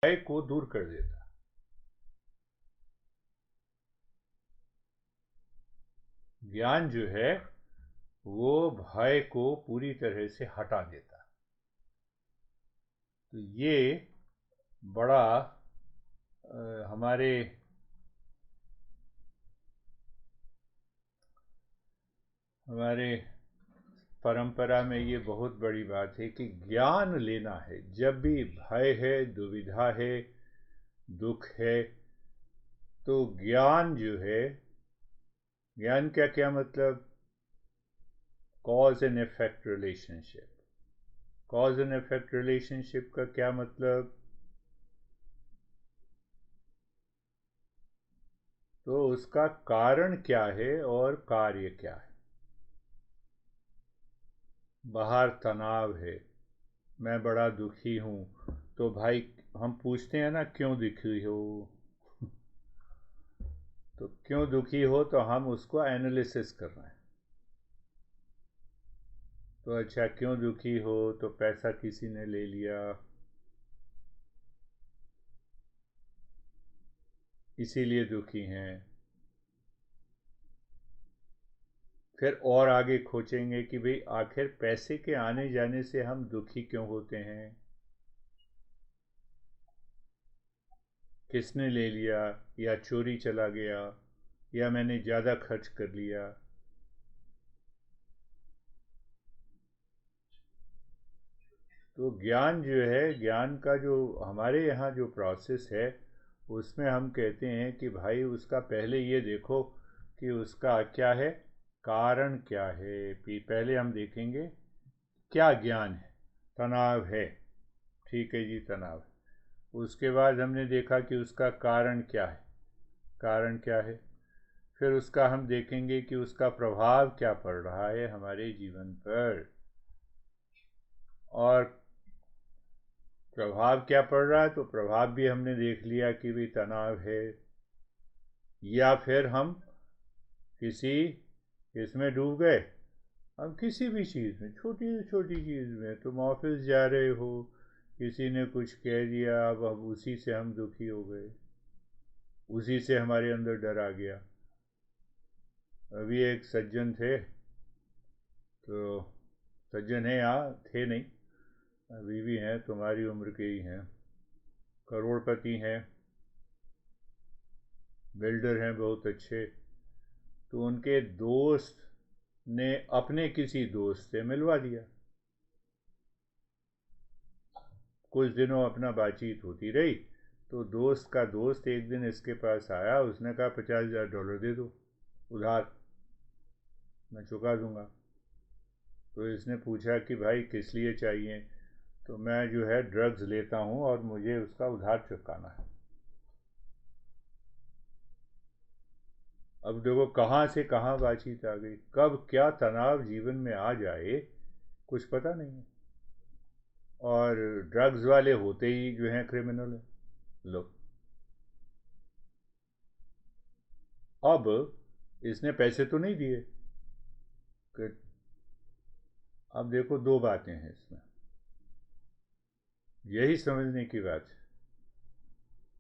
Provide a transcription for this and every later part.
भय को दूर कर देता। ज्ञान जो है वो भय को पूरी तरह से हटा देता। तो ये बड़ा हमारे हमारे परंपरा में ये बहुत बड़ी बात है कि ज्ञान लेना है। जब भी भय है, दुविधा है, दुख है, तो ज्ञान जो है, ज्ञान का क्या मतलब? Cause and effect relationship. Cause and effect relationship का क्या मतलब? तो उसका कारण क्या है और कार्य क्या है। बाहर तनाव है, मैं बड़ा दुखी हूँ, तो भाई हम पूछते हैं ना क्यों दुखी हो। तो क्यों दुखी हो तो हम उसको एनालिसिस कर रहे हैं। तो अच्छा क्यों दुखी हो? तो पैसा किसी ने ले लिया, इसीलिए दुखी हैं। फिर और आगे खोजेंगे कि भाई आखिर पैसे के आने जाने से हम दुखी क्यों होते हैं। किसने ले लिया, या चोरी चला गया, या मैंने ज़्यादा खर्च कर लिया। तो ज्ञान जो है, ज्ञान का जो हमारे यहाँ जो प्रोसेस है, उसमें हम कहते हैं कि भाई उसका पहले ये देखो कि उसका क्या है, कारण क्या है। पहले हम देखेंगे क्या ज्ञान है। तनाव है, ठीक है जी, तनाव है। उसके बाद हमने देखा कि उसका कारण क्या है। कारण क्या है? फिर उसका हम देखेंगे कि उसका प्रभाव क्या पड़ रहा है हमारे जीवन पर। और प्रभाव क्या पड़ रहा है, तो प्रभाव भी हमने देख लिया कि भी तनाव है। या फिर हम किसी इसमें डूब गए, हम किसी भी चीज़ में, छोटी से छोटी चीज़ में, तुम ऑफिस जा रहे हो, किसी ने कुछ कह दिया, अब उसी से हम दुखी हो गए, उसी से हमारे अंदर डर आ गया। अभी एक सज्जन थे, तो सज्जन है, यहाँ थे नहीं, अभी भी हैं, तुम्हारी उम्र के ही हैं, करोड़पति हैं, बिल्डर हैं बहुत अच्छे। तो उनके दोस्त ने अपने किसी दोस्त से मिलवा दिया। कुछ दिनों अपना बातचीत होती रही, तो दोस्त का दोस्त एक दिन इसके पास आया, उसने कहा $50,000 दे दो उधार, मैं चुका दूंगा। तो इसने पूछा कि भाई किस लिए चाहिए? तो मैं जो है ड्रग्स लेता हूँ और मुझे उसका उधार चुकाना है। अब देखो कहाँ से कहाँ बातचीत आ गई, कब क्या तनाव जीवन में आ जाए कुछ पता नहीं है। और ड्रग्स वाले होते ही जो हैं क्रिमिनल हैं लोग। अब इसने पैसे तो नहीं दिए। अब देखो दो बातें हैं इसमें, यही समझने की बात है।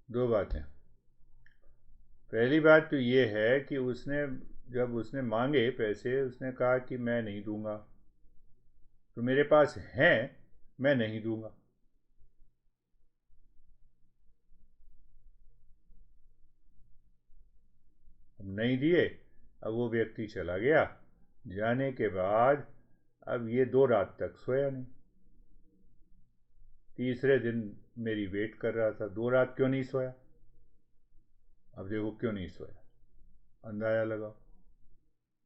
दो बातें। पहली बात तो ये है कि उसने, जब उसने मांगे पैसे, उसने कहा कि मैं नहीं दूंगा, तो मेरे पास हैं, मैं नहीं दूंगा। अब नहीं दिए, अब वो व्यक्ति चला गया। जाने के बाद अब ये 2 रात तक सोया नहीं। तीसरे दिन मेरी वेट कर रहा था, 2 रात क्यों नहीं सोया। अब देखो क्यों नहीं सोया, अंदाजा लगाओ।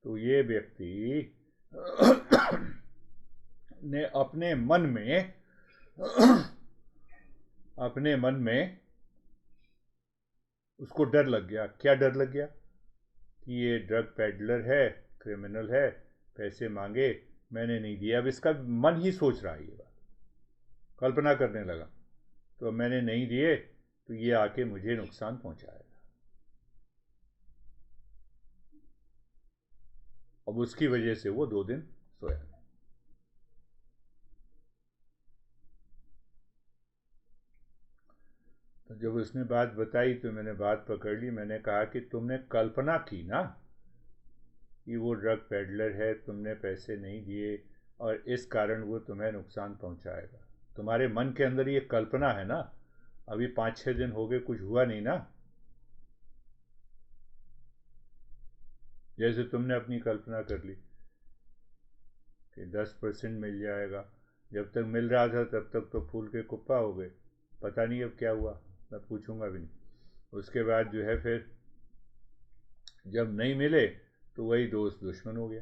तो ये व्यक्ति ने अपने मन में उसको डर लग गया। क्या डर लग गया? कि ये ड्रग पेडलर है, क्रिमिनल है, पैसे मांगे, मैंने नहीं दिया। अब इसका मन ही सोच रहा है, ये बात कल्पना करने लगा, तो मैंने नहीं दिए तो ये आके मुझे नुकसान पहुंचाएगा। अब उसकी वजह से वो 2 दिन सोया नहीं। तो जब उसने बात बताई तो मैंने बात पकड़ ली। मैंने कहा कि तुमने कल्पना की ना कि वो ड्रग पेडलर है, तुमने पैसे नहीं दिए और इस कारण वो तुम्हें नुकसान पहुंचाएगा। तुम्हारे मन के अंदर ये कल्पना है ना। अभी 5-6 दिन हो गए, कुछ हुआ नहीं ना। जैसे तुमने अपनी कल्पना कर ली कि 10% मिल जाएगा। जब तक मिल रहा था तब तक तो फूल के कुप्पा हो गए। पता नहीं अब क्या हुआ, मैं पूछूंगा भी नहीं। उसके बाद जो है फिर जब नहीं मिले तो वही दोस्त दुश्मन हो गया।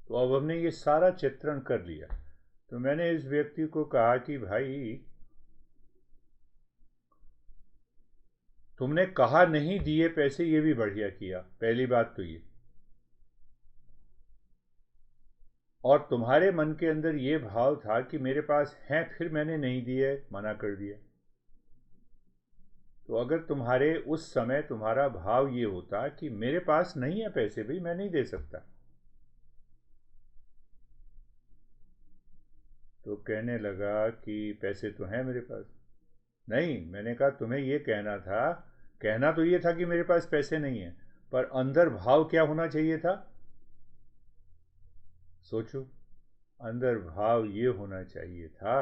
तो अब हमने ये सारा चित्रण कर लिया। तो मैंने इस व्यक्ति को कहा कि भाई, तुमने कहा नहीं दिए पैसे, ये भी बढ़िया किया, पहली बात तो ये। और तुम्हारे मन के अंदर ये भाव था कि मेरे पास हैं, फिर मैंने नहीं दिए, मना कर दिया। तो अगर तुम्हारे उस समय तुम्हारा भाव ये होता कि मेरे पास नहीं है पैसे, भाई मैं नहीं दे सकता, तो कहने लगा कि पैसे तो हैं मेरे पास। नहीं, मैंने कहा तुम्हें ये कहना था, कहना तो ये था कि मेरे पास पैसे नहीं हैं, पर अंदर भाव क्या होना चाहिए था, सोचो। अंदर भाव ये होना चाहिए था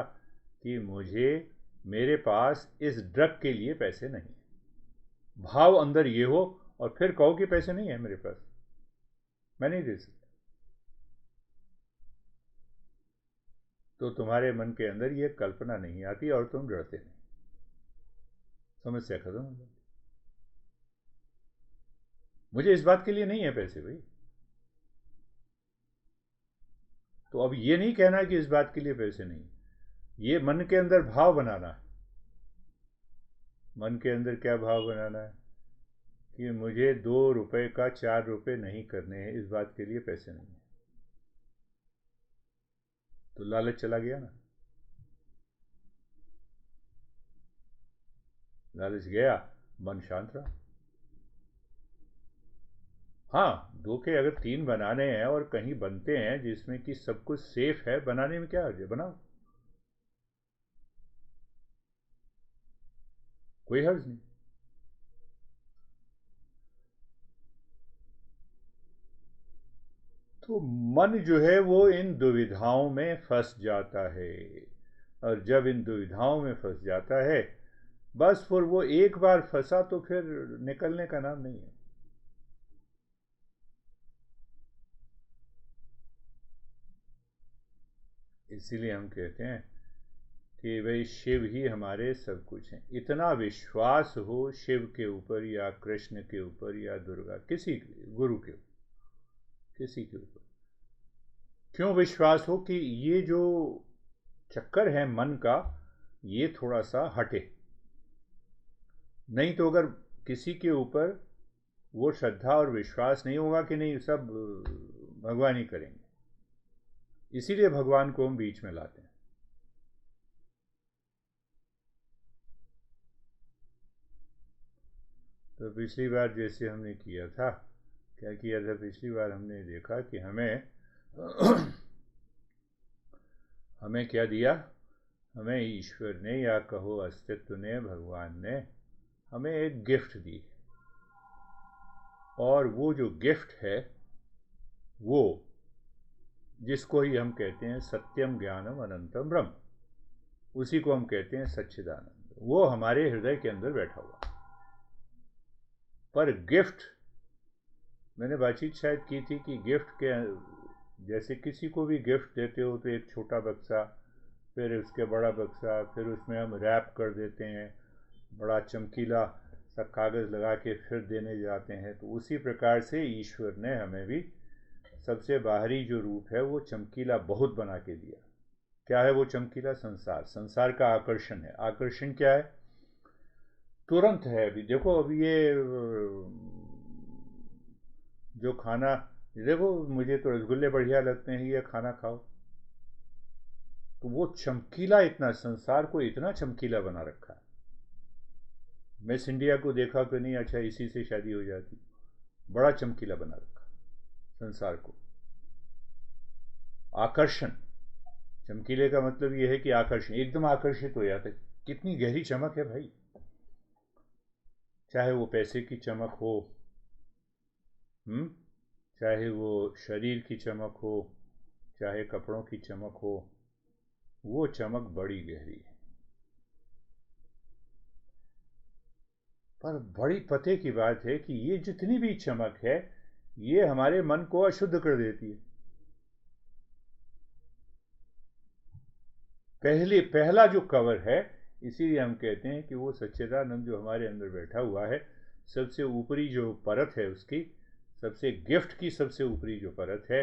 कि मुझे, मेरे पास इस ड्रग के लिए पैसे नहीं। भाव अंदर ये हो और फिर कहो कि पैसे नहीं है मेरे पास, मैं नहीं दे सकता, तो तुम्हारे मन के अंदर ये कल्पना नहीं आती और तुम डरते नहीं। समस्या खत्म हो जाती। मुझे इस बात के लिए नहीं है पैसे भाई। तो अब ये नहीं कहना कि इस बात के लिए पैसे नहीं, ये मन के अंदर भाव बनाना है। मन के अंदर क्या भाव बनाना है कि मुझे 2 रुपए का 4 रुपए नहीं करने हैं, इस बात के लिए पैसे नहीं है। तो लालच चला गया ना। लालच गया, मन शांत रहा। हाँ, 2 के अगर 3 बनाने हैं और कहीं बनते हैं जिसमें कि सब कुछ सेफ है, बनाने में क्या हर्ज है, बनाओ, कोई हर्ज नहीं। तो मन जो है वो इन दुविधाओं में फंस जाता है, और जब इन दुविधाओं में फंस जाता है, बस फिर वो एक बार फंसा तो फिर निकलने का नाम नहीं है। इसीलिए हम कहते हैं कि भाई शिव ही हमारे सब कुछ हैं। इतना विश्वास हो शिव के ऊपर या कृष्ण के ऊपर या दुर्गा, किसी के, गुरु के ऊपर, किसी के ऊपर क्यों विश्वास हो कि ये जो चक्कर है मन का, ये थोड़ा सा हटे। नहीं तो अगर किसी के ऊपर वो श्रद्धा और विश्वास नहीं होगा कि नहीं सब भगवान ही करेंगे, इसीलिए भगवान को हम बीच में लाते हैं। तो पिछली बार जैसे हमने किया था, क्या किया था पिछली बार, हमने देखा कि हमें हमें क्या दिया, हमें ईश्वर ने या कहो अस्तित्व ने, भगवान ने हमें एक गिफ्ट दी। और वो जो गिफ्ट है वो, जिसको ही हम कहते हैं सत्यम ज्ञानम अनंतम ब्रह्म, उसी को हम कहते हैं सच्चिदानंद, वो हमारे हृदय के अंदर बैठा हुआ। पर गिफ्ट, मैंने बातचीत शायद की थी कि गिफ्ट के, जैसे किसी को भी गिफ्ट देते हो तो एक छोटा बक्सा, फिर उसके बड़ा बक्सा, फिर उसमें हम रैप कर देते हैं, बड़ा चमकीला सा कागज़ लगा के फिर देने जाते हैं। तो उसी प्रकार से ईश्वर ने हमें भी सबसे बाहरी जो रूप है वो चमकीला बहुत बना के दिया। क्या है वो चमकीला? संसार, संसार का आकर्षण है। आकर्षण क्या है? तुरंत है। अभी देखो, अभी ये जो खाना, देखो मुझे तो रसगुल्ले बढ़िया लगते हैं, ये खाना खाओ, तो वो चमकीला, इतना संसार को इतना चमकीला बना रखा है। मिस इंडिया को देखा कि नहीं, अच्छा इसी से शादी हो जाती, बड़ा चमकीला बना रखा संसार को। आकर्षण, चमकीले का मतलब ये है कि आकर्षण, एकदम आकर्षित हो जाता है। कितनी गहरी चमक है भाई, चाहे वो पैसे की चमक हो, चाहे वो शरीर की चमक हो, चाहे कपड़ों की चमक हो, वो चमक बड़ी गहरी है। पर बड़ी पते की बात है कि ये जितनी भी चमक है, ये हमारे मन को अशुद्ध कर देती है। पहला जो कवर है, इसीलिए हम कहते हैं कि वो सच्चिदानंद जो हमारे अंदर बैठा हुआ है, सबसे ऊपरी जो परत है उसकी, सबसे गिफ्ट की सबसे ऊपरी जो परत है,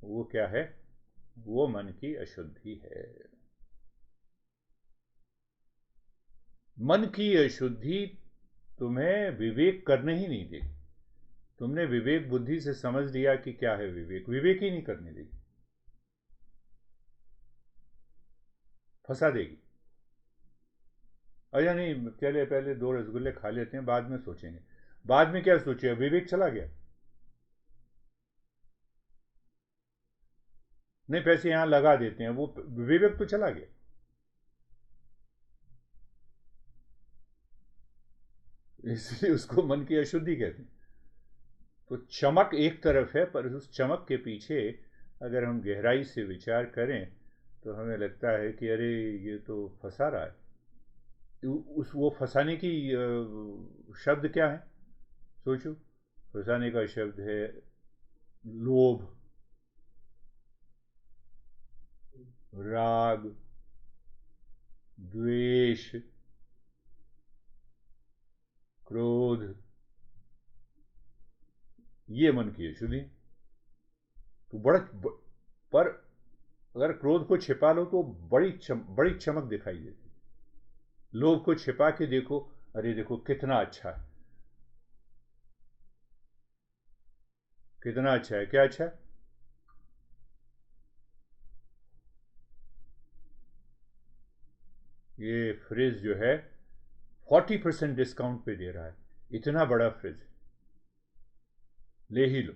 वो क्या है? वो मन की अशुद्धि है। मन की अशुद्धि तुम्हें विवेक करने ही नहीं देगी। तुमने विवेक बुद्धि से समझ लिया कि क्या है विवेक, विवेक ही नहीं करने देगी, फंसा देगी। अरे नहीं, चले पहले 2 रसगुल्ले खा लेते हैं, बाद में सोचेंगे। बाद में क्या सोचिए, विवेक चला गया। नहीं, पैसे यहां लगा देते हैं, वो विवेक तो चला गया। इसलिए उसको मन की अशुद्धि कहते हैं। तो चमक एक तरफ है, पर उस चमक के पीछे अगर हम गहराई से विचार करें तो हमें लगता है कि अरे ये तो फंसा रहा है। उस वो फंसाने की शब्द क्या है, सोचो। फंसाने का शब्द है लोभ, राग, द्वेष, क्रोध। ये मन की अशुद्धि। तो पर अगर क्रोध को छिपा लो तो बड़ी चमक दिखाई देती। लोभ को छिपा के देखो, अरे देखो कितना अच्छा है, कितना अच्छा है। क्या अच्छा है? ये फ्रिज जो है 40% डिस्काउंट पे दे रहा है, इतना बड़ा फ्रिज, ले ही लो।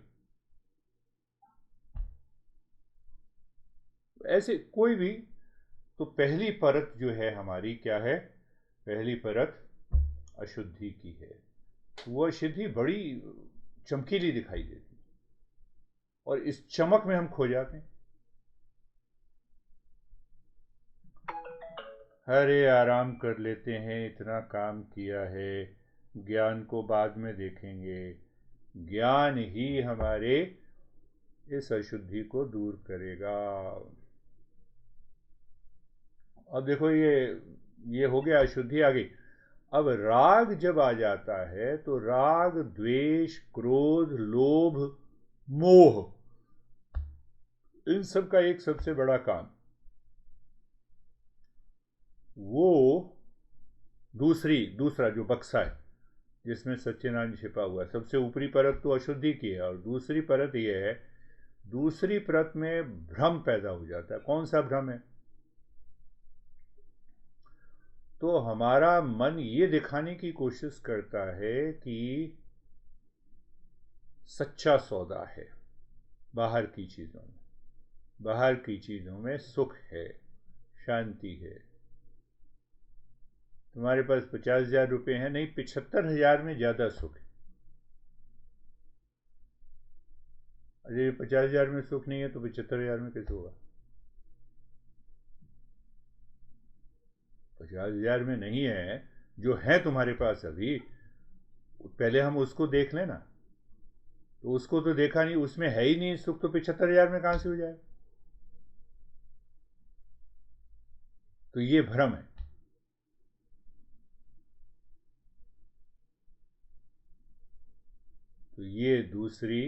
ऐसे कोई भी, तो पहली परत जो है हमारी क्या है? पहली परत अशुद्धि की है। वो अशुद्धि बड़ी चमकीली दिखाई देती, और इस चमक में हम खो जाते हैं। अरे आराम कर लेते हैं, इतना काम किया है, ज्ञान को बाद में देखेंगे। ज्ञान ही हमारे इस अशुद्धि को दूर करेगा। अब देखो, ये हो गया, अशुद्धि आ गई। अब राग जब आ जाता है तो राग, द्वेष, क्रोध, लोभ, मोह, इन सब का एक सबसे बड़ा काम, वो दूसरा जो बक्सा है जिसमें सच्चिदानंद छिपा हुआ है, सबसे ऊपरी परत तो अशुद्धि की है, और दूसरी परत ये है, दूसरी परत में भ्रम पैदा हो जाता है। कौन सा भ्रम है? तो हमारा मन ये दिखाने की कोशिश करता है कि सच्चा सौदा है बाहर की चीज़ों में, बाहर की चीज़ों में सुख है, शांति है। तुम्हारे पास 50,000 रुपये हैं, नहीं 75,000 में ज़्यादा सुख है। अरे 50,000 में सुख नहीं है तो 75,000 में कैसे होगा? 50,000 में नहीं है, जो है तुम्हारे पास अभी, पहले हम उसको देख लेना। तो उसको तो देखा नहीं, उसमें है ही नहीं सुख, तो 75,000 में कहां से हो जाए? तो ये भ्रम है। तो ये दूसरी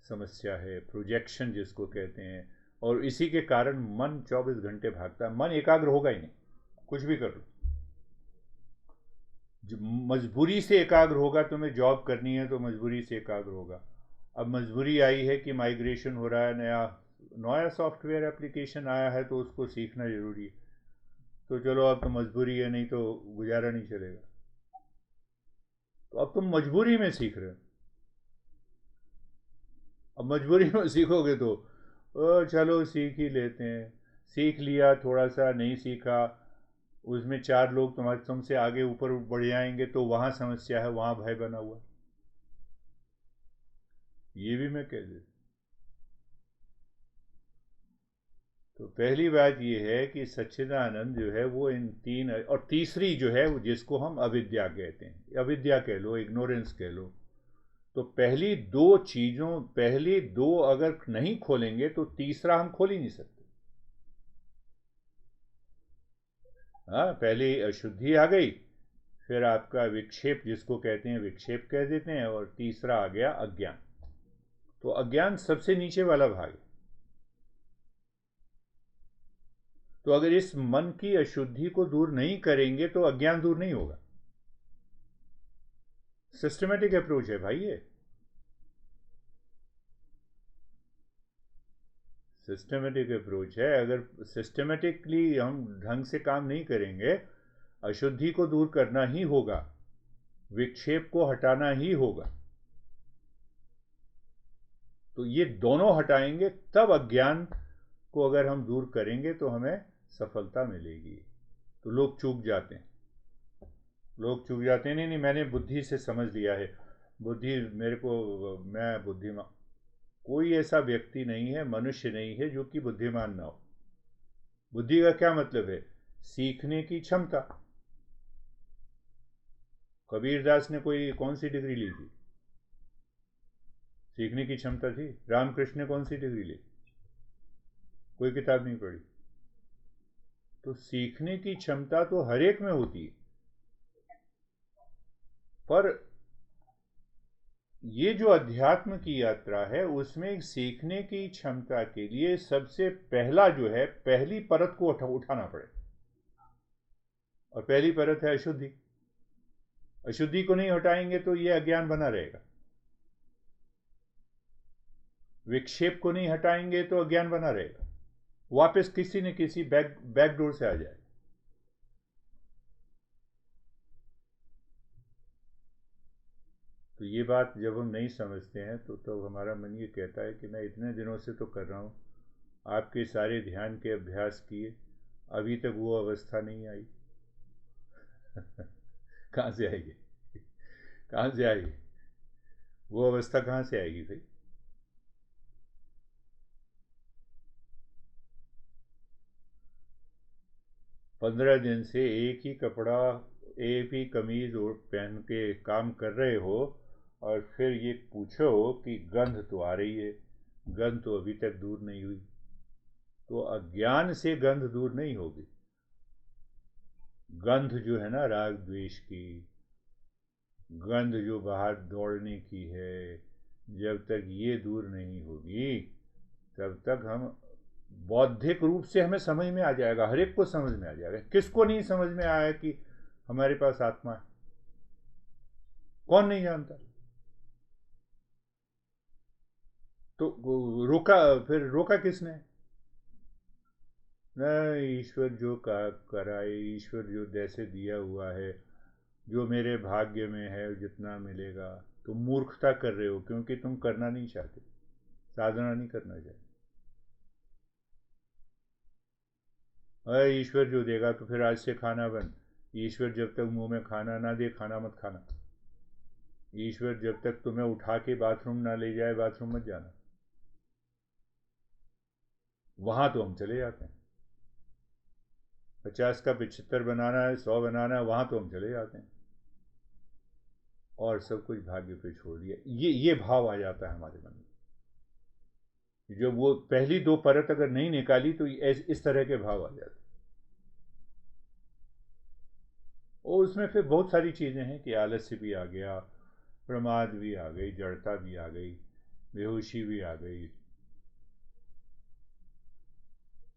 समस्या है, प्रोजेक्शन जिसको कहते हैं। और इसी के कारण मन 24 घंटे भागता है, मन एकाग्र होगा ही नहीं, कुछ भी कर लो। जो मजबूरी से एकाग्र होगा, तुम्हें जॉब करनी है तो मजबूरी से एकाग्र होगा। अब मजबूरी आई है कि माइग्रेशन हो रहा है, नया नया सॉफ्टवेयर एप्लीकेशन आया है, तो उसको सीखना जरूरी है। तो चलो, अब तो मजबूरी है, नहीं तो गुजारा नहीं चलेगा। तो अब तुम मजबूरी में सीख रहे हो। अब मजबूरी में सीखोगे तो चलो सीख ही लेते हैं, सीख लिया, थोड़ा सा नहीं सीखा, उसमें 4 लोग तुमसे आगे ऊपर बढ़ जाएंगे तो वहाँ समस्या है, वहाँ भय बना हुआ। ये भी मैं कह देता। तो पहली बात ये है कि सच्चिदानंद जो है वो इन 3, और तीसरी जो है वो जिसको हम अविद्या कहते हैं, अविद्या कह लो, इग्नोरेंस कह लो। तो पहली 2 चीज़ों, पहली 2 अगर नहीं खोलेंगे तो तीसरा हम खोल ही नहीं सकते। हाँ, पहली अशुद्धि आ गई, फिर आपका विक्षेप, जिसको कहते हैं विक्षेप कह देते हैं, और तीसरा आ गया अज्ञान। तो अज्ञान सबसे नीचे वाला भाग है। तो अगर इस मन की अशुद्धि को दूर नहीं करेंगे तो अज्ञान दूर नहीं होगा। सिस्टमेटिक अप्रोच है भाई ये, सिस्टमेटिक अप्रोच है। अगर सिस्टमेटिकली हम ढंग से काम नहीं करेंगे, अशुद्धि को दूर करना ही होगा, विक्षेप को हटाना ही होगा, तो ये दोनों हटाएंगे तब अज्ञान को अगर हम दूर करेंगे तो हमें सफलता मिलेगी। तो लोग चूक जाते हैं, लोग चूक जाते हैं। नहीं नहीं, मैंने बुद्धि से समझ लिया है, बुद्धि मेरे को, मैं बुद्धिमान। कोई ऐसा व्यक्ति नहीं है, मनुष्य नहीं है जो कि बुद्धिमान ना हो। बुद्धि का क्या मतलब है? सीखने की क्षमता। कबीरदास ने कौन सी डिग्री ली थी? सीखने की क्षमता थी। रामकृष्ण ने कौन सी डिग्री ली? कोई किताब नहीं पढ़ी। तो सीखने की क्षमता तो हर एक में होती है, पर ये जो अध्यात्म की यात्रा है उसमें सीखने की क्षमता के लिए सबसे पहला जो है, पहली परत को उठाना पड़े, और पहली परत है अशुद्धि। अशुद्धि को नहीं हटाएंगे तो ये अज्ञान बना रहेगा। विक्षेप को नहीं हटाएंगे तो अज्ञान बना रहेगा, वापस किसी न किसी बैक डोर से आ जाए। तो ये बात जब हम नहीं समझते हैं तो हमारा मन ये कहता है कि मैं इतने दिनों से तो कर रहा हूँ, आपके सारे ध्यान के अभ्यास किए, अभी तक वो अवस्था नहीं आई। कहाँ से आएगी? कहाँ से आएगी वो अवस्था? कहाँ से आएगी भाई? 15 दिन से एक ही कपड़ा, एक ही कमीज पहन के काम कर रहे हो, और फिर ये पूछो कि गंध तो आ रही है, गंध तो अभी तक दूर नहीं हुई। तो अज्ञान से गंध दूर नहीं होगी। गंध जो है ना, राग द्वेष की गंध जो बाहर दौड़ने की है, जब तक ये दूर नहीं होगी तब तक हम, बौद्धिक रूप से हमें समझ में आ जाएगा, हर एक को समझ में आ जाएगा। किसको नहीं समझ में आया कि हमारे पास आत्मा है? कौन नहीं जानता? तो रोका, फिर रोका किसने? न, ईश्वर जो कराए, ईश्वर जो जैसे दिया हुआ है, जो मेरे भाग्य में है जितना मिलेगा। तुम मूर्खता कर रहे हो क्योंकि तुम करना नहीं चाहते, साधना नहीं करना चाहते। अरे ईश्वर जो देगा तो फिर आज से खाना बंद। ईश्वर जब तक मुंह में खाना ना दे, खाना मत खाना। ईश्वर जब तक तुम्हें उठा के बाथरूम ना ले जाए, बाथरूम मत जाना। वहां तो हम चले जाते हैं। 50 का 75 बनाना है, 100 बनाना है, वहां तो हम चले जाते हैं, और सब कुछ भाग्य पे छोड़ दिया। ये भाव आ जाता है हमारे मन में। जब वो पहली 2 परत अगर नहीं निकाली तो इस तरह के भाव आ जाते। और उसमें फिर बहुत सारी चीज़ें हैं कि आलस्य भी आ गया, प्रमाद भी आ गई, जड़ता भी आ गई, बेहोशी भी आ गई।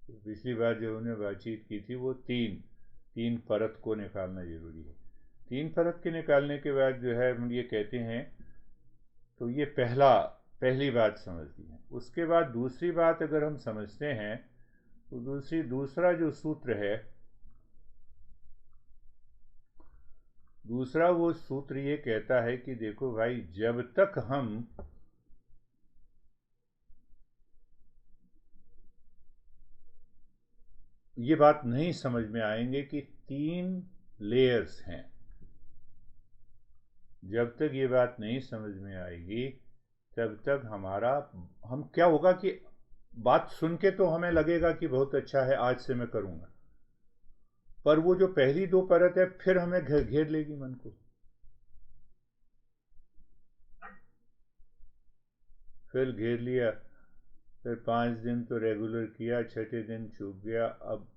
तो पिछली बार जो हमने बातचीत की थी वो तीन परत को निकालना जरूरी है। 3 परत के निकालने के बाद जो है हम ये कहते हैं, तो ये पहली बात समझ ली है। उसके बाद दूसरी बात अगर हम समझते हैं तो दूसरा जो सूत्र है, दूसरा वो सूत्र ये कहता है कि देखो भाई, ये बात नहीं समझ में आएंगे कि 3 लेयर्स हैं। जब तक ये बात नहीं समझ में आएगी तब तक हम क्या होगा कि बात सुन के तो हमें लगेगा कि बहुत अच्छा है, आज से मैं करूंगा, पर वो जो पहली 2 परत है फिर हमें घेर लेगी मन को। फिर घेर लिया, फिर 5 दिन तो रेगुलर किया, छठे दिन चूक गया। अब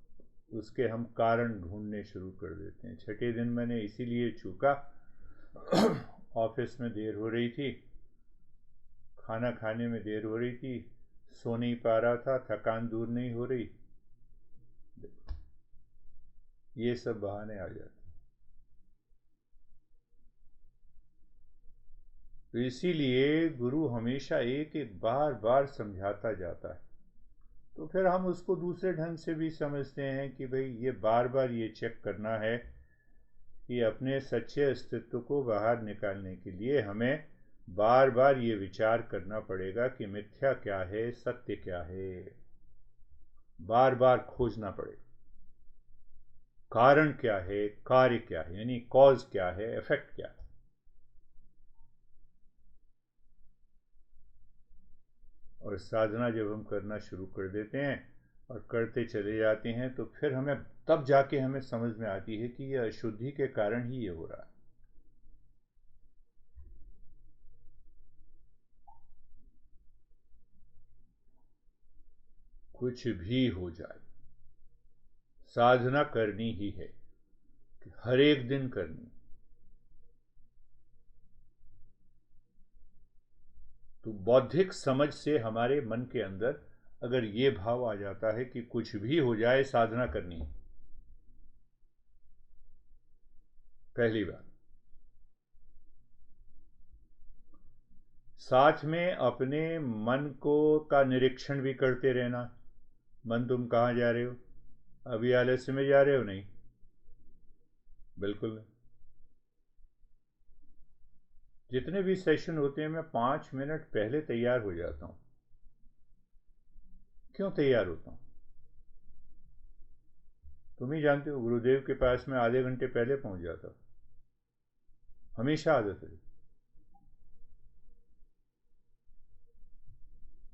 उसके हम कारण ढूंढने शुरू कर देते हैं। छठे दिन मैंने इसीलिए चूका, ऑफिस में देर हो रही थी, खाना खाने में देर हो रही थी, सो नहीं पा रहा था, थकान दूर नहीं हो रही, ये सब बहाने आ जाते। तो इसीलिए गुरु हमेशा एक एक बार बार समझाता जाता है। तो फिर हम उसको दूसरे ढंग से भी समझते हैं कि भाई ये बार बार ये चेक करना है कि अपने सच्चे अस्तित्व को बाहर निकालने के लिए हमें बार बार ये विचार करना पड़ेगा कि मिथ्या क्या है, सत्य क्या है। बार बार खोजना पड़ेगा, कारण क्या है, कार्य क्या है, यानी कॉज क्या है, इफेक्ट क्या है। और साधना जब हम करना शुरू कर देते हैं और करते चले जाते हैं तो फिर हमें तब जाके हमें समझ में आती है कि ये अशुद्धि के कारण ही ये हो रहा है। कुछ भी हो जाए, साधना करनी ही है, हर एक दिन करनी। तो बौद्धिक समझ से हमारे मन के अंदर अगर ये भाव आ जाता है कि कुछ भी हो जाए साधना करनी है, पहली बात। साथ में अपने मन को का निरीक्षण भी करते रहना। मन, तुम कहाँ जा रहे हो? अभी आलस्य में जा रहे हो? नहीं, बिल्कुल नहीं। जितने भी सेशन होते हैं मैं 5 मिनट पहले तैयार हो जाता हूँ। क्यों तैयार होता हूँ? तुम ही जानते हो, गुरुदेव के पास में आधे घंटे पहले पहुंच जाता हूँ, हमेशा आदत है।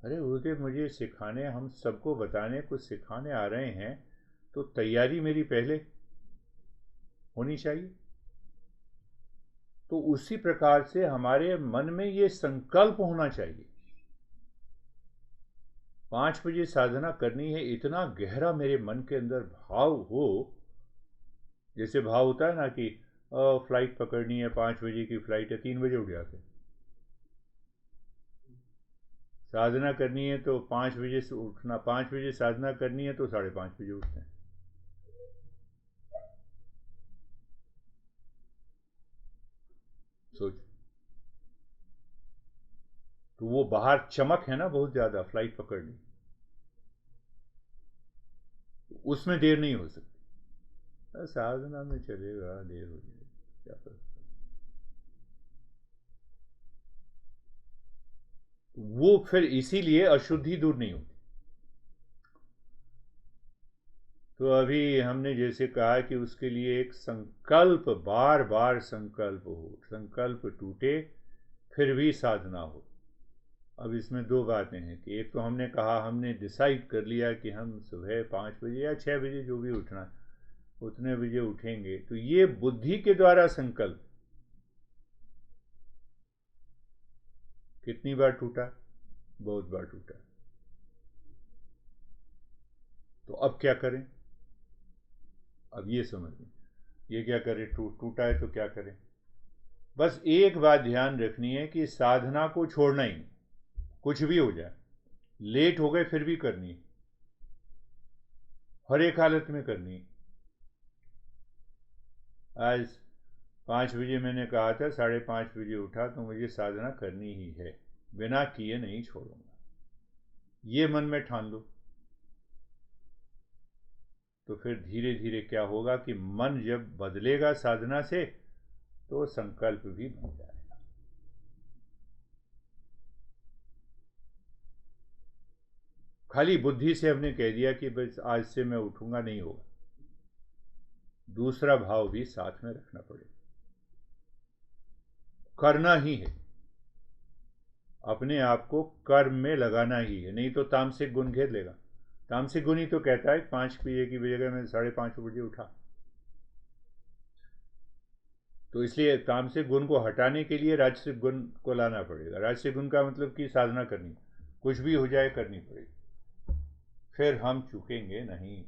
अरे गुरुदेव मुझे सिखाने, हम सबको बताने, कुछ सिखाने आ रहे हैं, तो तैयारी मेरी पहले होनी चाहिए। तो उसी प्रकार से हमारे मन में ये संकल्प होना चाहिए 5 बजे साधना करनी है, इतना गहरा मेरे मन के अंदर भाव हो। जैसे भाव होता है ना कि फ्लाइट पकड़नी है, 5 बजे की फ्लाइट है, 3 बजे उठ जाते हैं। साधना करनी है तो 5 बजे से उठना, 5 बजे साधना करनी है तो 5:30 बजे उठते हैं। सोच, तो वो बाहर चमक है ना बहुत ज्यादा फ्लाइट पकड़नी, उसमें देर नहीं हो सकती। साधना में चलेगा, देर हो जाएगी, क्या फर्क। वो फिर इसीलिए अशुद्धि दूर नहीं होती। तो अभी हमने जैसे कहा कि उसके लिए एक संकल्प, बार बार संकल्प हो, संकल्प टूटे फिर भी साधना हो। अब इसमें 2 बातें हैं कि एक तो हमने कहा, हमने डिसाइड कर लिया कि हम सुबह 5 बजे या 6 बजे जो भी उठना उतने बजे उठेंगे, तो ये बुद्धि के द्वारा संकल्प कितनी बार टूटा? बहुत बार टूटा। तो अब क्या करें? अब ये समझ लें, ये क्या करें, टूटा है तो क्या करें। बस एक बात ध्यान रखनी है कि साधना को छोड़ना ही नहीं, कुछ भी हो जाए, लेट हो गए फिर भी करनी है, हर एक हालत में करनी है। आज 5 बजे मैंने कहा था, 5:30 बजे उठा तो मुझे साधना करनी ही है, बिना किए नहीं छोड़ूंगा, ये मन में ठान लो। तो फिर धीरे धीरे क्या होगा कि मन जब बदलेगा साधना से तो संकल्प भी बन जाएगा। खाली बुद्धि से हमने कह दिया कि बस आज से मैं उठूंगा, नहीं होगा। दूसरा भाव भी साथ में रखना पड़ेगा, करना ही है, अपने आप को कर्म में लगाना ही है, नहीं तो तामसिक गुण घेर लेगा। तामसिक गुण ही तो कहता है 5 बजे की जगह मैं 5:30 बजे उठा। तो इसलिए तामसिक गुण को हटाने के लिए राजसिक गुण को लाना पड़ेगा। राजसिक गुण का मतलब कि साधना करनी, कुछ भी हो जाए करनी पड़ेगी, फिर हम चूकेंगे नहीं।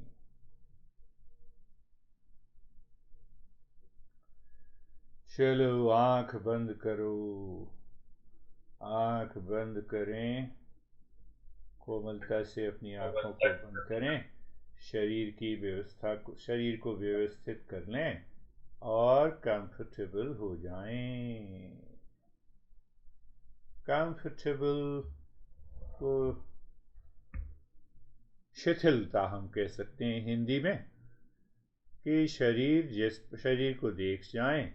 चलो आंख बंद करो, आंख बंद करें, कोमलता से अपनी आंखों को बंद करें, शरीर की व्यवस्था को, शरीर को व्यवस्थित कर लें और कंफर्टेबल हो जाएं। कंफर्टेबल को शिथिलता हम कह सकते हैं हिंदी में, कि शरीर को देख जाएं।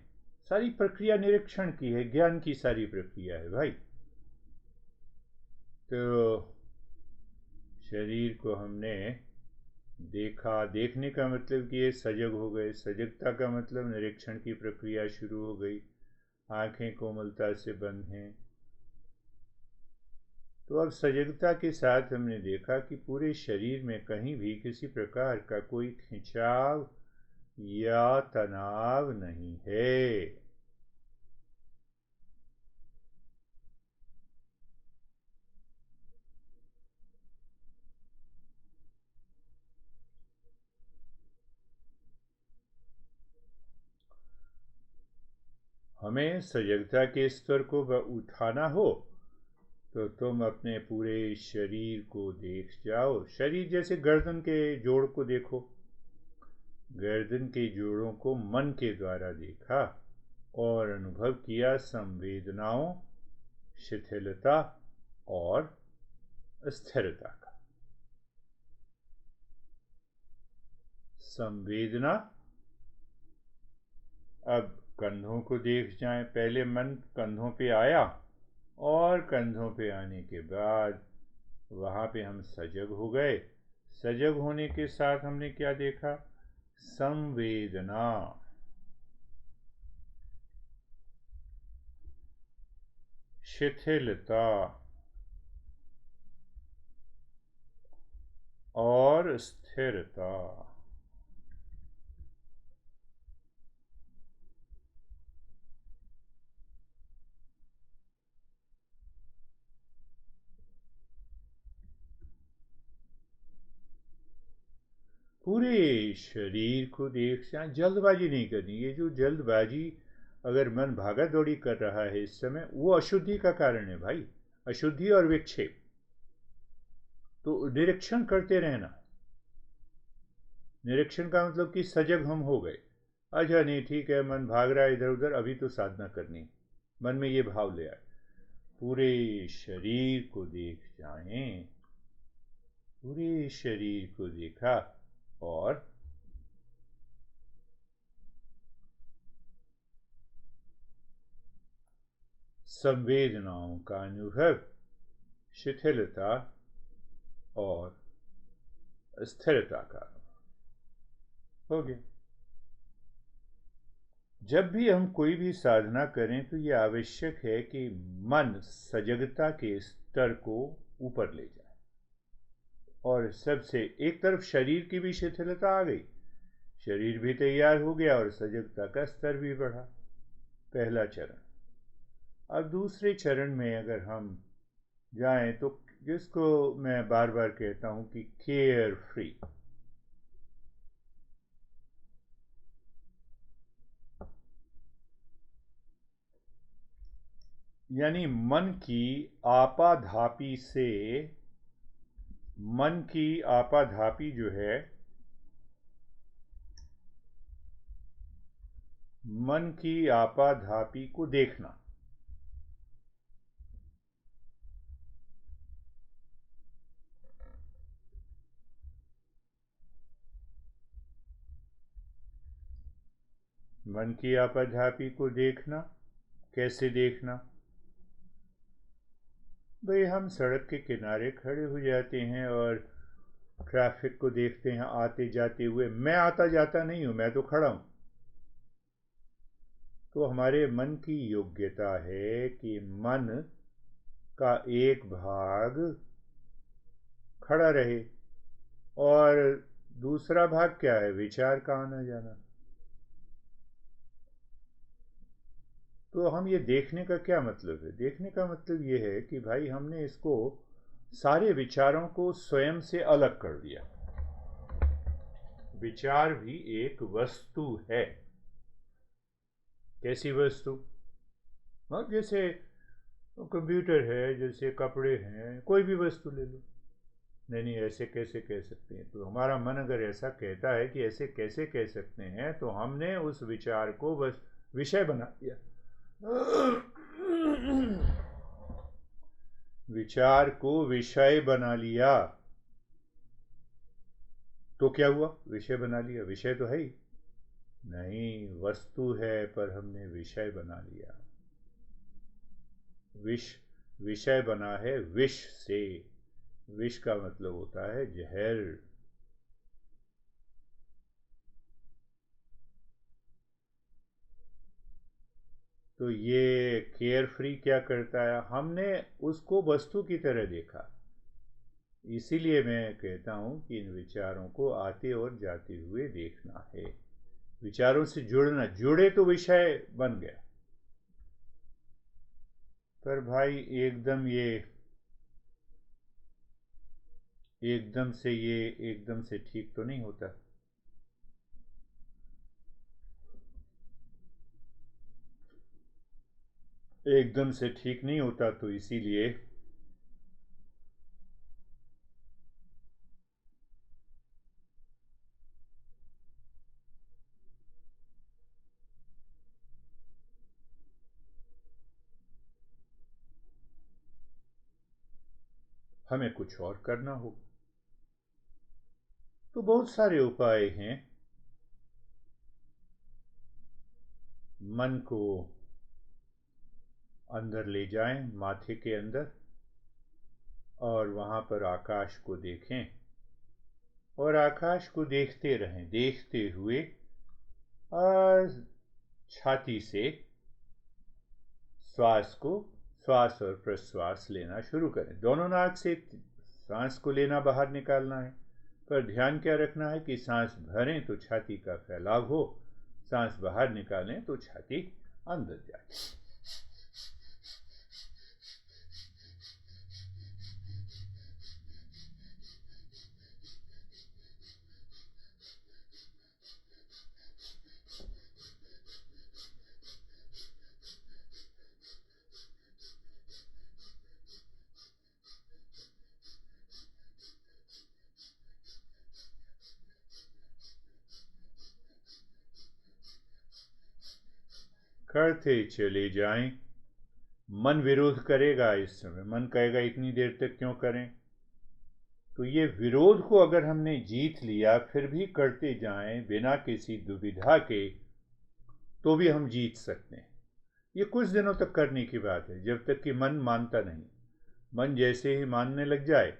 सारी प्रक्रिया निरीक्षण की है, ज्ञान की सारी प्रक्रिया है भाई। तो शरीर को हमने देखा, देखने का मतलब कि ये सजग हो गए, सजगता का मतलब निरीक्षण की प्रक्रिया शुरू हो गई, आंखें कोमलता से बंद हैं। तो अब सजगता के साथ हमने देखा कि पूरे शरीर में कहीं भी किसी प्रकार का कोई खिंचाव या तनाव नहीं है। हमें सजगता के स्तर को उठाना हो तो तुम अपने पूरे शरीर को देख जाओ। शरीर जैसे गर्दन के जोड़ को देखो, गर्दन के जोड़ों को मन के द्वारा देखा और अनुभव किया संवेदनाओं, शिथिलता और स्थिरता का। संवेदना, अब कंधों को देख जाएं। पहले मन कंधों पे आया और कंधों पे आने के बाद वहाँ पे हम सजग हो गए। सजग होने के साथ हमने क्या देखा? संवेदना, शिथिलता और स्थिरता। पूरे शरीर को देख जाए, जल्दबाजी नहीं करनी। ये जो जल्दबाजी, अगर मन भागा दौड़ी कर रहा है इस समय, वो अशुद्धि का कारण है भाई, अशुद्धि और विक्षेप। तो निरीक्षण करते रहना। निरीक्षण का मतलब कि सजग हम हो गए। अच्छा नहीं, ठीक है, मन भाग रहा है इधर उधर, अभी तो साधना करनी। मन में ये भाव ले आए, पूरे शरीर को देख जाएं। पूरे शरीर को देखा और संवेदनाओं का अनुभव, शिथिलता और स्थिरता का हो गया। जब भी हम कोई भी साधना करें तो ये आवश्यक है कि मन सजगता के स्तर को ऊपर ले जाए। और सबसे एक तरफ शरीर की भी शिथिलता आ गई, शरीर भी तैयार हो गया और सजगता का स्तर भी बढ़ा। पहला चरण। अब दूसरे चरण में अगर हम जाएं तो, जिसको मैं बार बार कहता हूं कि केयर फ्री, यानी मन की आपाधापी से, मन की आपाधापी जो है, मन की आपाधापी को देखना। मन की आपाधापी को देखना, कैसे देखना? भाई हम सड़क के किनारे खड़े हो जाते हैं और ट्रैफिक को देखते हैं आते जाते हुए। मैं आता जाता नहीं हूँ, मैं तो खड़ा हूँ। तो हमारे मन की योग्यता है कि मन का एक भाग खड़ा रहे और दूसरा भाग क्या है, विचार का आना जाना। तो हम ये देखने का क्या मतलब है, देखने का मतलब ये है कि भाई हमने इसको सारे विचारों को स्वयं से अलग कर दिया। विचार भी एक वस्तु है। कैसी वस्तु? हाँ, जैसे कंप्यूटर है, जैसे कपड़े हैं, कोई भी वस्तु ले लो। नहीं नहीं, ऐसे कैसे कह सकते हैं? तो हमारा मन अगर ऐसा कहता है कि ऐसे कैसे कह सकते हैं, तो हमने उस विचार को बस विषय बना दिया। विचार को विषय बना लिया। तो क्या हुआ? विषय बना लिया, विषय तो है ही नहीं, वस्तु है पर हमने विषय बना लिया। विष, विषय बना है विष से। विष का मतलब होता है जहर। तो ये केयर फ्री क्या करता है, हमने उसको वस्तु की तरह देखा। इसीलिए मैं कहता हूँ कि इन विचारों को आते और जाते हुए देखना है। विचारों से जुड़ना, जुड़े तो विषय बन गया। पर भाई एकदम से ठीक तो नहीं होता। एकदम से ठीक नहीं होता, तो इसीलिए हमें कुछ और करना होगा। तो बहुत सारे उपाय हैं। मन को अंदर ले जाएं, माथे के अंदर, और वहाँ पर आकाश को देखें और आकाश को देखते रहें। देखते हुए और छाती से श्वास और प्रश्वास लेना शुरू करें। दोनों नाक से सांस को लेना, बाहर निकालना है। पर ध्यान क्या रखना है कि सांस भरें तो छाती का फैलाव हो, सांस बाहर निकालें तो छाती अंदर जाए। करते चले जाएं। मन विरोध करेगा, इस समय मन कहेगा इतनी देर तक क्यों करें। तो ये विरोध को अगर हमने जीत लिया, फिर भी करते जाएं बिना किसी दुविधा के, तो भी हम जीत सकते हैं। ये कुछ दिनों तक करने की बात है, जब तक कि मन मानता नहीं। मन जैसे ही मानने लग जाए,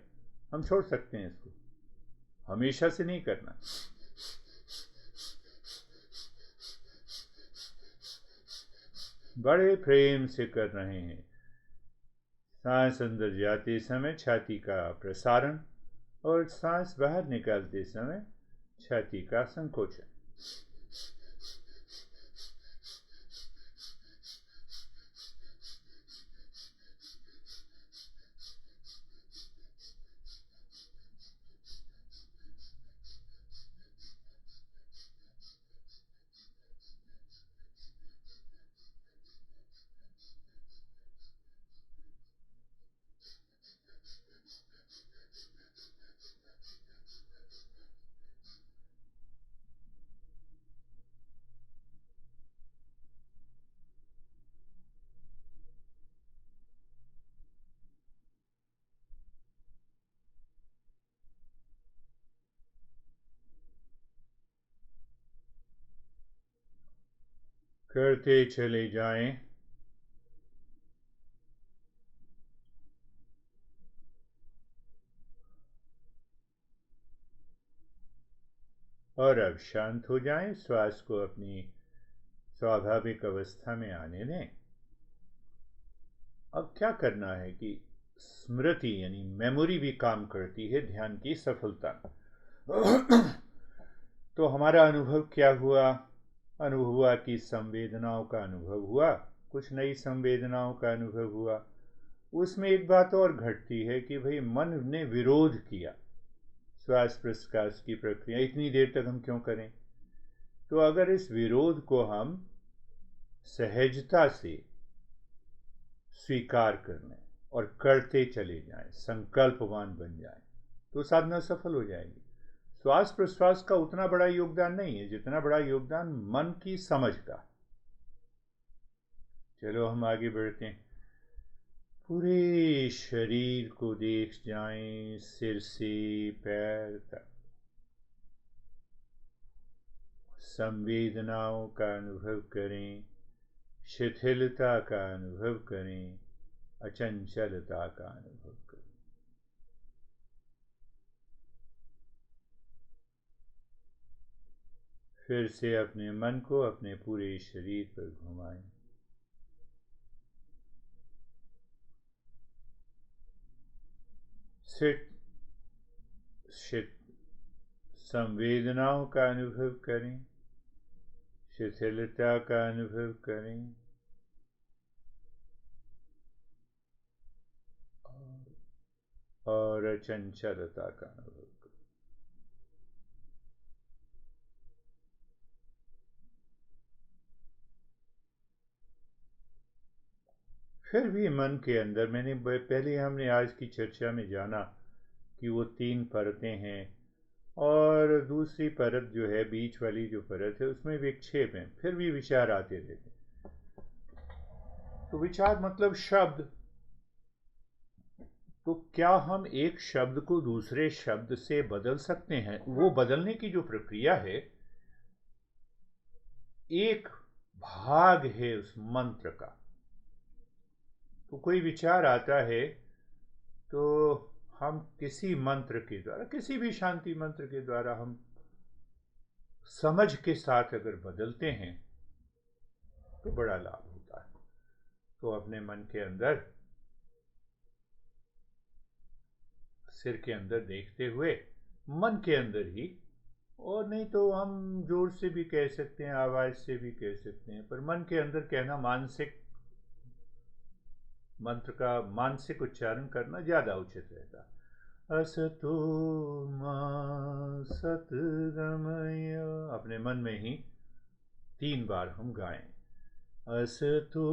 हम छोड़ सकते हैं इसको। हमेशा से नहीं करना। बड़े प्रेम से कर रहे हैं। सांस अंदर जाते समय छाती का प्रसारण और सांस बाहर निकालते समय छाती का संकोचन। करते चले जाएं। और अब शांत हो जाएं, श्वास को अपनी स्वाभाविक अवस्था में आने दें। अब क्या करना है कि स्मृति यानी मेमोरी भी काम करती है ध्यान की सफलता में। तो हमारा अनुभव क्या हुआ? अनुभव हुआ कि संवेदनाओं का अनुभव हुआ, कुछ नई संवेदनाओं का अनुभव हुआ। उसमें एक बात और घटती है कि भाई मन ने विरोध किया, श्वास प्रश्वास की प्रक्रिया इतनी देर तक हम क्यों करें? तो अगर इस विरोध को हम सहजता से स्वीकार कर लें और करते चले जाएं, संकल्पवान बन जाएं, तो साधना सफल हो जाएगी। श्वास प्रश्वास का उतना बड़ा योगदान नहीं है जितना बड़ा योगदान मन की समझ का। चलो हम आगे बढ़ते हैं। पूरे शरीर को देख जाएं, सिर से पैर तक। संवेदनाओं का अनुभव करें, शिथिलता का अनुभव करें, अचंचलता का अनुभव करें। फिर से अपने मन को अपने पूरे शरीर पर घुमाएं। संवेदनाओं का अनुभव करें, शिथिलता का अनुभव करें और अचंचलता का अनुभव करें। फिर भी मन के अंदर पहले हमने आज की चर्चा में जाना कि वो 3 परतें हैं और दूसरी परत जो है, बीच वाली जो परत है, उसमें विक्षेप हैं, फिर भी विचार आते रहते। तो विचार मतलब शब्द। तो क्या हम एक शब्द को दूसरे शब्द से बदल सकते हैं? वो बदलने की जो प्रक्रिया है, एक भाग है उस मंत्र का। तो कोई विचार आता है तो हम किसी मंत्र के द्वारा, किसी भी शांति मंत्र के द्वारा हम समझ के साथ अगर बदलते हैं तो बड़ा लाभ होता है। तो अपने मन के अंदर, सिर के अंदर देखते हुए, मन के अंदर ही, और नहीं तो हम जोर से भी कह सकते हैं, आवाज से भी कह सकते हैं, पर मन के अंदर कहना, मानसिक मंत्र का मानसिक उच्चारण करना ज्यादा उचित रहता। असतो मा सतगमय, अपने मन में ही 3 बार हम गाएं। असतो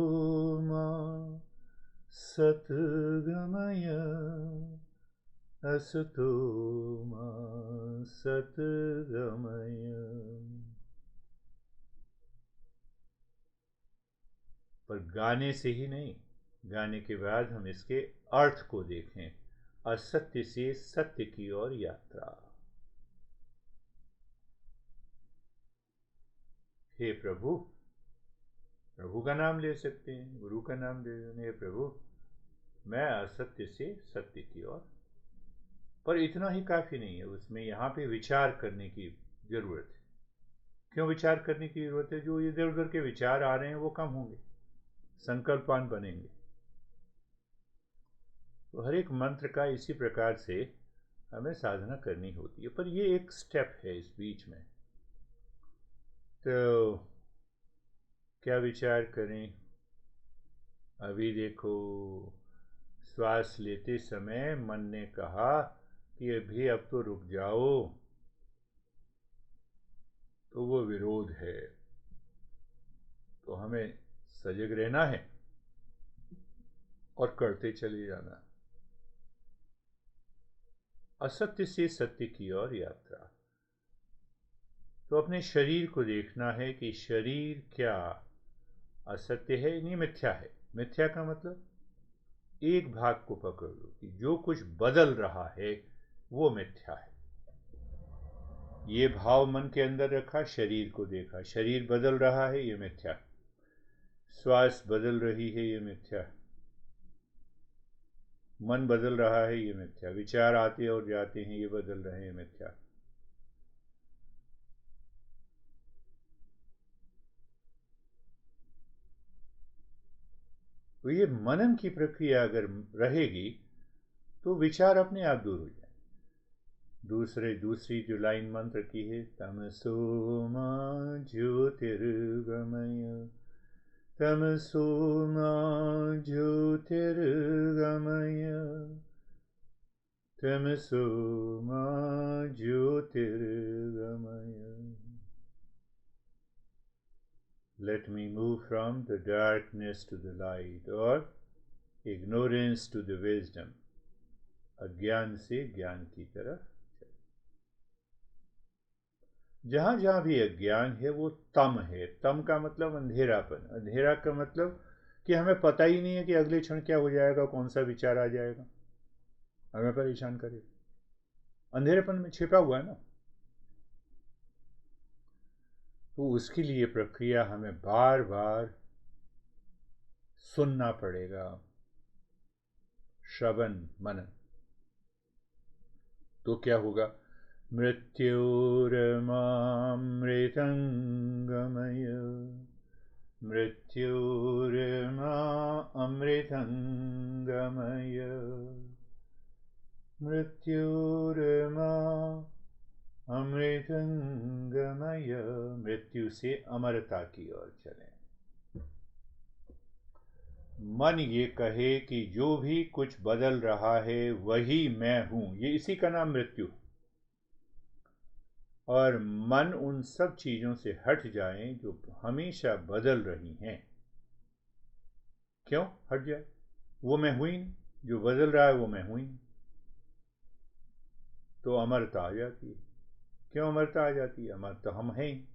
मा सतगमय, असतो मा सतगमय। पर गाने से ही नहीं, गाने के बाद हम इसके अर्थ को देखें। असत्य से सत्य की ओर यात्रा। हे प्रभु, प्रभु का नाम ले सकते हैं, गुरु का नाम ले सकते हैं। प्रभु, मैं असत्य से सत्य की ओर। पर इतना ही काफी नहीं है, उसमें यहाँ पे विचार करने की जरूरत है। क्यों विचार करने की जरूरत है? जो इधर उधर के विचार आ रहे हैं वो कम होंगे, संकल्पवान बनेंगे। तो हर एक मंत्र का इसी प्रकार से हमें साधना करनी होती है। पर ये एक स्टेप है इस बीच में। तो क्या विचार करें? अभी देखो, श्वास लेते समय मन ने कहा कि अभी अब तो रुक जाओ, तो वो विरोध है। तो हमें सजग रहना है और करते चले जाना। असत्य से सत्य की ओर यात्रा। तो अपने शरीर को देखना है कि शरीर क्या असत्य है, नहीं मिथ्या है। मिथ्या का मतलब एक भाग को पकड़ लो कि जो कुछ बदल रहा है वो मिथ्या है। ये भाव मन के अंदर रखा, शरीर को देखा, शरीर बदल रहा है, ये मिथ्या। श्वास बदल रही है, ये मिथ्या। मन बदल रहा है, ये मिथ्या। विचार आते और जाते हैं, ये बदल रहे हैं, मिथ्या। तो ये मनन की प्रक्रिया अगर रहेगी तो विचार अपने आप दूर हो जाए। दूसरी जो लाइन मंत्र की है, तमसो मा ज्योतिर्गमय, तमसो मा ज्योतिर्गमय, तमसो मा ज्योतिर्गमय। Let me move from the darkness to the light, or ignorance to the wisdom, अज्ञान से ज्ञान की तरफ। जहां जहां भी अज्ञान है वो तम है। तम का मतलब अंधेरापन। अंधेरा का मतलब कि हमें पता ही नहीं है कि अगले क्षण क्या हो जाएगा, कौन सा विचार आ जाएगा, हमें परेशान करेगा। अंधेरेपन में छिपा हुआ है ना। तो उसके लिए प्रक्रिया हमें बार बार सुनना पड़ेगा, श्रवण मनन। तो क्या होगा, मृत्युर्मामृतंगमय, मृत्युर्मामृतंगमय, मृत्युर्मा अमृतंगमय। मृत्यु से अमरता की ओर चलें। मन ये कहे कि जो भी कुछ बदल रहा है वही मैं हूं, ये इसी का नाम मृत्यु। और मन उन सब चीजों से हट जाएं जो हमेशा बदल रही हैं। क्यों हट जाए? वो मैं हुई नहीं, जो बदल रहा है वो मैं हुई नहीं। तो अमरता आ जाती है। क्यों अमरता आ जाती है? अमर तो हम हैं ही।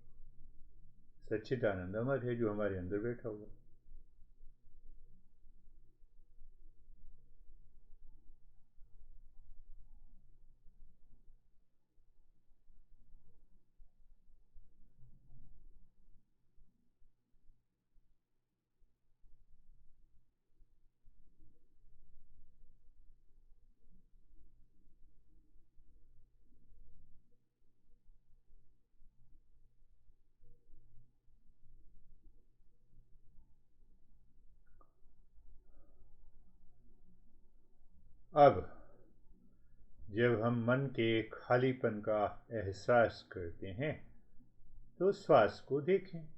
सच्चिदानंद अमर है जो हमारे अंदर बैठा हुआ। अब जब हम मन के खालीपन का एहसास करते हैं तो श्वास को देखें।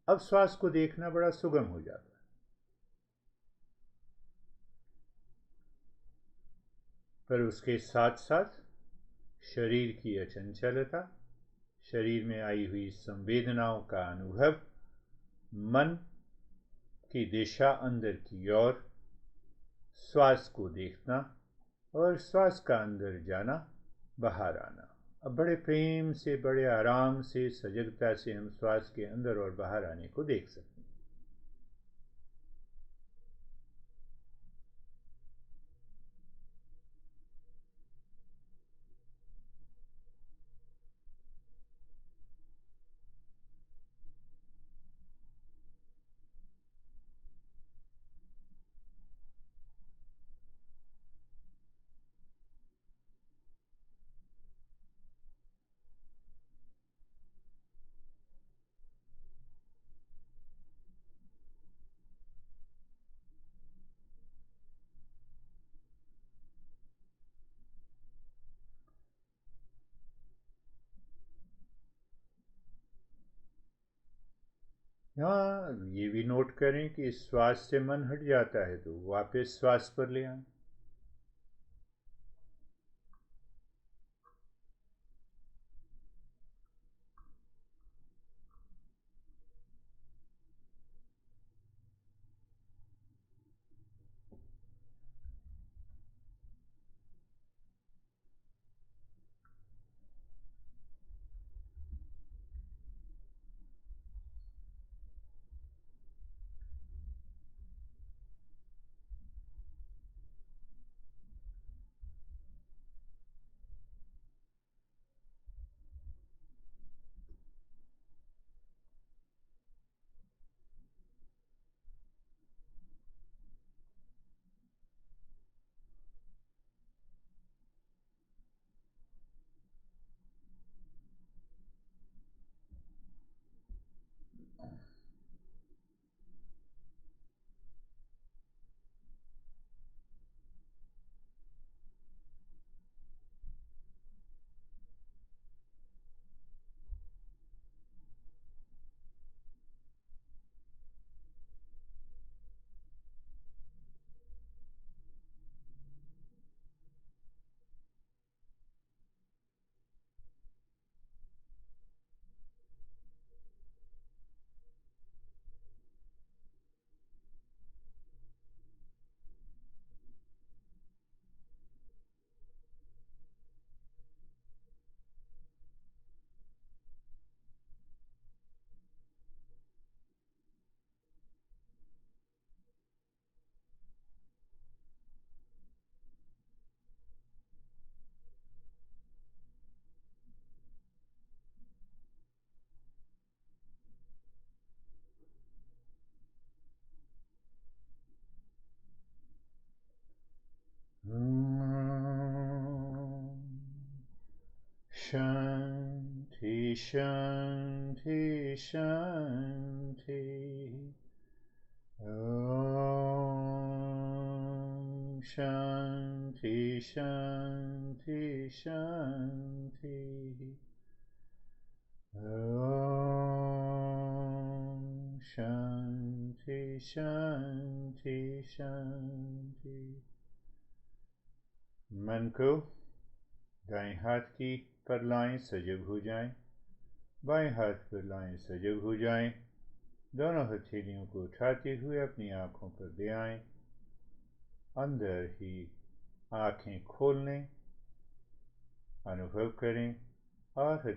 अब श्वास को देखना बड़ा सुगम हो जाता है। पर उसके साथ साथ शरीर की अचंचलता, शरीर में आई हुई संवेदनाओं का अनुभव, मन की दिशा अंदर की ओर, श्वास को देखना और श्वास का अंदर जाना, बाहर आना। अब बड़े प्रेम से, बड़े आराम से, सजगता से हम श्वास के अंदर और बाहर आने को देख सकते हैं। हाँ, ये भी नोट करें कि श्वास से मन हट जाता है तो वापस श्वास पर ले आए। शांति शांति शांति। ओम शांति शांति शांति। ओम शांति शांति शांति। मन को दाएं हाथ की पर लाएं, सजग हो जाएं। बाएं हाथ पर लाएं, सजग हो जाएं। दोनों हथेलियों को उठाते हुए अपनी आँखों पर ले आएं। अंदर ही आँखें खोल लें, अनुभव करें और